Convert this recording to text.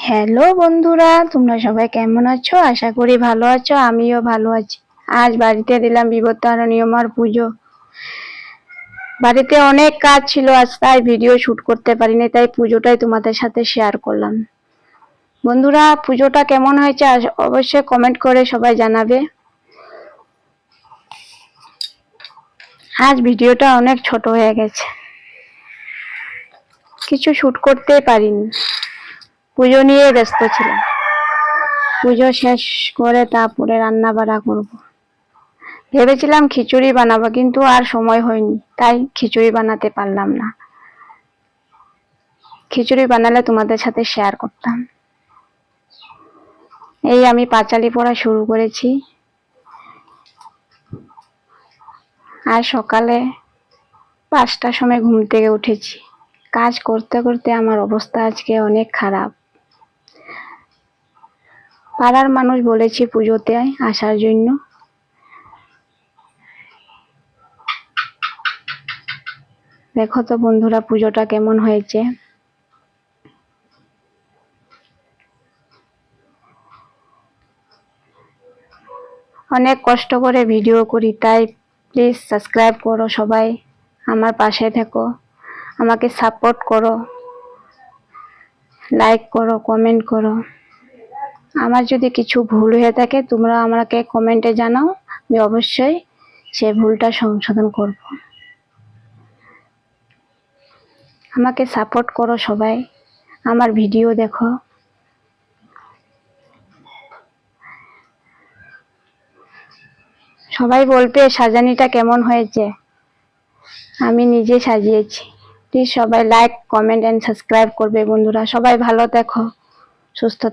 Hello বন্ধুরা, তোমরা সবাই কেমন আছো? আশা করি ভালো আছো। আমিও ভালো আছি। আজ বাড়িতে দিলাম বিবর্তনীয়মার পুজো। বাড়িতে অনেক কাজ ছিল, আজ তাই ভিডিও শুট করতে পারিনি, তাই পুজোটাই তোমাদের সাথে শেয়ার করলাম। বন্ধুরা, পুজোটা কেমন হয়েছে অবশ্যই কমেন্ট করে সবাই জানাবে। আজ ভিডিওটা অনেক ছোট হয়ে গেছে, কিছু শুট করতে পারিনি, পুজো নিয়ে ব্যস্ত ছিলাম। পুজো শেষ করে তারপরে রান্না বাড়া করবো। ভেবেছিলাম খিচুড়ি বানাবো, কিন্তু আর সময় হয়নি, তাই খিচুড়ি বানাতে পারলাম না। খিচুড়ি বানালে তোমাদের সাথে শেয়ার করতাম। এই আমি পাঁচালি পড়া শুরু করেছি। আজ সকালে 5টার সময় ঘুম থেকে উঠেছি। কাজ করতে করতে আমার অবস্থা আজকে অনেক খারাপ। পাড়ার মানুষ বলেছি পুজোতে আসার জন্য। দেখো তো বন্ধুরা, পুজোটা কেমন হয়েছে। অনেক কষ্ট করে ভিডিও করি, তাই প্লিজ সাবস্ক্রাইব করো সবাই, আমার পাশে থেকো, আমাকে সাপোর্ট করো, লাইক করো, কমেন্ট করো। আমার যদি কিছু ভুল হয়ে থাকে তোমরা আমাকে কমেন্টে জানাও, আমি অবশ্যই সেই ভুলটা সংশোধন করব। আমাকে সাপোর্ট করো সবাই, আমার ভিডিও দেখো। সবাই বলবে সাজানিটা কেমন হয়েছে। আমি নিজে সাজিয়েছি। প্লিজ সবাই লাইক, কমেন্ট এন্ড সাবস্ক্রাইব করবে বন্ধুরা। সবাই ভালো থেকো, সুস্থ থেকো।